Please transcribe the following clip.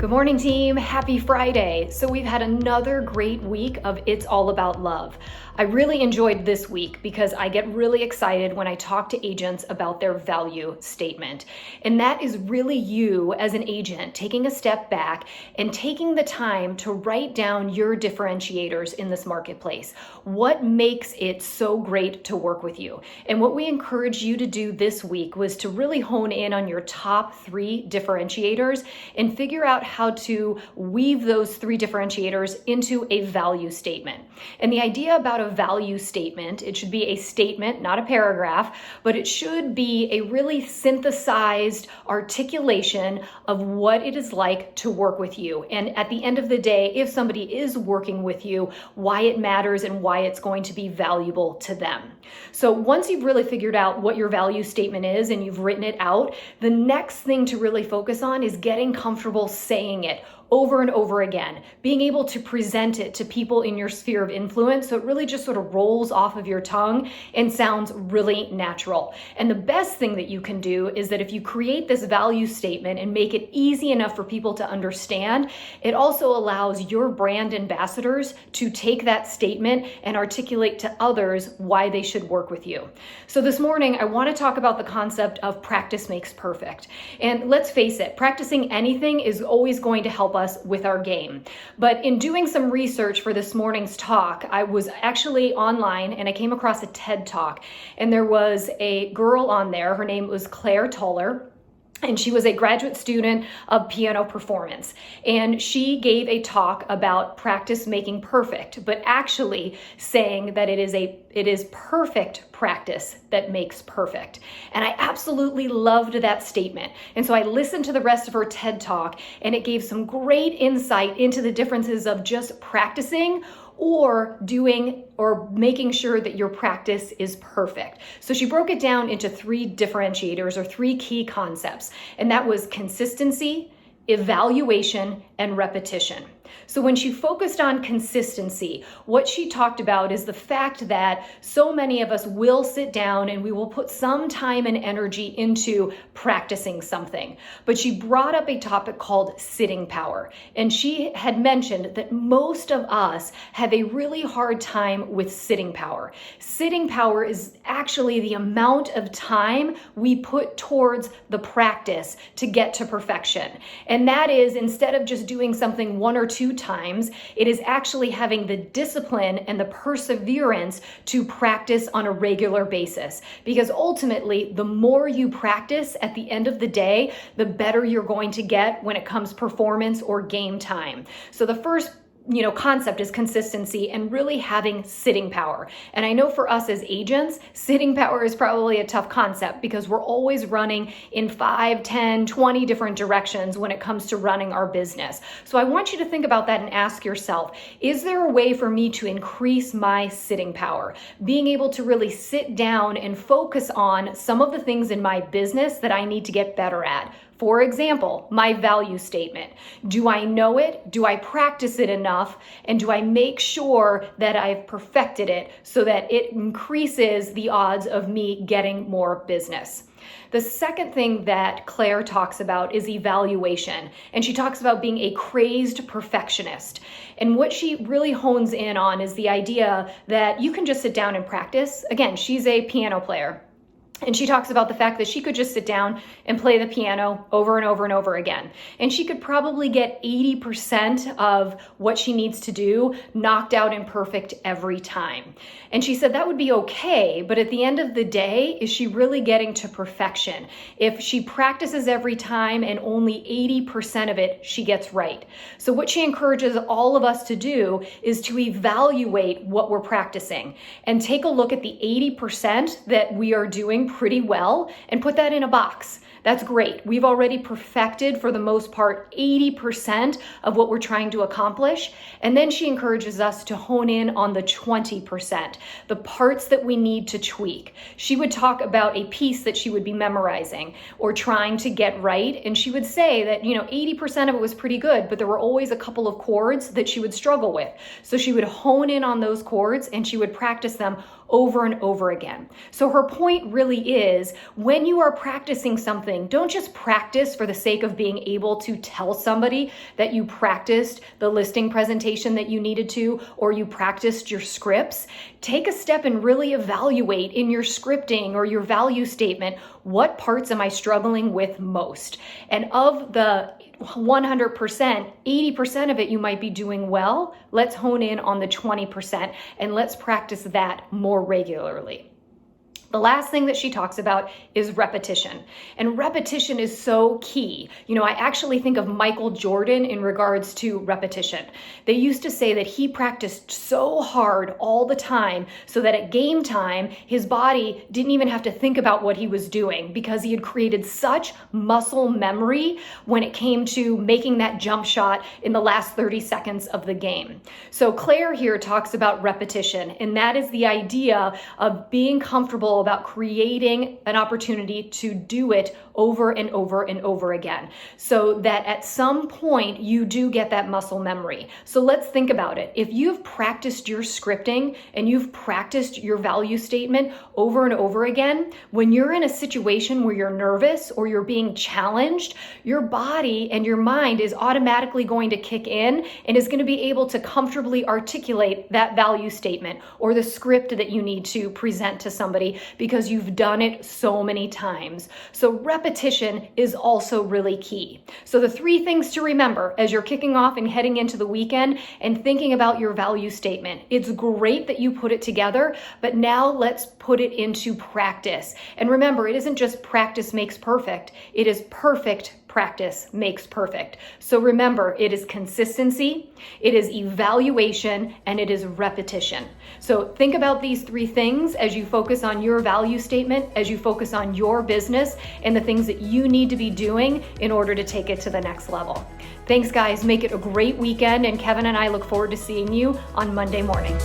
Good morning, team. Happy Friday. So we've had another great week of It's All About Love. I really enjoyed this week because I get really excited when I talk to agents about their value statement. And that is really you as an agent taking a step back and taking the time to write down your differentiators in this marketplace. What makes it so great to work with you? And what we encourage you to do this week was to really hone in on your top 3 differentiators and figure out how to weave those 3 differentiators into a value statement. And the idea about a value statement, it should be a statement, not a paragraph, but it should be a really synthesized articulation of what it is like to work with you. And at the end of the day, if somebody is working with you, why it matters and why it's going to be valuable to them. So once you've really figured out what your value statement is and you've written it out, the next thing to really focus on is getting comfortable saying it over and over again, being able to present it to people in your sphere of influence so it really just sort of rolls off of your tongue and sounds really natural. And the best thing that you can do is that if you create this value statement and make it easy enough for people to understand, it also allows your brand ambassadors to take that statement and articulate to others why they should work with you. So this morning, I want to talk about the concept of practice makes perfect. And let's face it, practicing anything is always going to help us with our game. But in doing some research for this morning's talk, I was actually online and I came across a TED Talk, and there was a girl on there. Her name was Tuller. And she was a graduate student of piano performance. And she gave a talk about practice making perfect, but actually saying that it is perfect practice that makes perfect. And I absolutely loved that statement. And so I listened to the rest of her TED Talk, and it gave some great insight into the differences of just practicing or doing or making sure that your practice is perfect. So she broke it down into 3 differentiators or 3 key concepts, and that was consistency, evaluation, and repetition. So when she focused on consistency, what she talked about is the fact that so many of us will sit down and we will put some time and energy into practicing something. But she brought up a topic called sitting power. And she had mentioned that most of us have a really hard time with sitting power. Sitting power is actually the amount of time we put towards the practice to get to perfection. And that is, instead of just doing something 1 or 2 times, it is actually having the discipline and the perseverance to practice on a regular basis. Because ultimately, the more you practice at the end of the day, the better you're going to get when it comes performance or game time. So the first concept is consistency and really having sitting power. And I know for us as agents, sitting power is probably a tough concept because we're always running in 5, 10, 20 different directions when it comes to running our business. So I want you to think about that and ask yourself, is there a way for me to increase my sitting power? Being able to really sit down and focus on some of the things in my business that I need to get better at. For example, my value statement. Do I know it? Do I practice it enough? And do I make sure that I've perfected it so that it increases the odds of me getting more business? The second thing that Claire talks about is evaluation. And she talks about being a crazed perfectionist. And what she really hones in on is the idea that you can just sit down and practice. Again, she's a piano player. And she talks about the fact that she could just sit down and play the piano over and over and over again. And she could probably get 80% of what she needs to do knocked out and perfect every time. And she said that would be okay, but at the end of the day, is she really getting to perfection? If she practices every time and only 80% of it she gets right. So what she encourages all of us to do is to evaluate what we're practicing and take a look at the 80% that we are doing pretty well and put that in a box. That's great. We've already perfected, for the most part, 80% of what we're trying to accomplish. And then she encourages us to hone in on the 20%, the parts that we need to tweak. She would talk about a piece that she would be memorizing or trying to get right. And she would say that, 80% of it was pretty good, but there were always a couple of chords that she would struggle with. So she would hone in on those chords and she would practice them over and over again. So her point really is, when you are practicing something, don't just practice for the sake of being able to tell somebody that you practiced the listing presentation that you needed to, or you practiced your scripts. Take a step and really evaluate in your scripting or your value statement, what parts am I struggling with most? And of the 100%, 80% of it you might be doing well. Let's hone in on the 20% and let's practice that more regularly. The last thing that she talks about is repetition. And repetition is so key. I actually think of Michael Jordan in regards to repetition. They used to say that he practiced so hard all the time so that at game time, his body didn't even have to think about what he was doing because he had created such muscle memory when it came to making that jump shot in the last 30 seconds of the game. So Claire here talks about repetition, and that is the idea of being comfortable about creating an opportunity to do it over and over and over again, so that at some point you do get that muscle memory. So let's think about it. If you've practiced your scripting and you've practiced your value statement over and over again, when you're in a situation where you're nervous or you're being challenged, your body and your mind is automatically going to kick in and is going to be able to comfortably articulate that value statement or the script that you need to present to somebody because you've done it so many times. So repetition is also really key. So the 3 things to remember as you're kicking off and heading into the weekend and thinking about your value statement. It's great that you put it together, but now let's put it into practice. And remember, it isn't just practice makes perfect. It is perfect practice makes perfect. So remember, it is consistency, it is evaluation, and it is repetition. So think about these 3 things as you focus on your value statement, as you focus on your business, and the things that you need to be doing in order to take it to the next level. Thanks, guys. Make it a great weekend, and Kevin and I look forward to seeing you on Monday morning.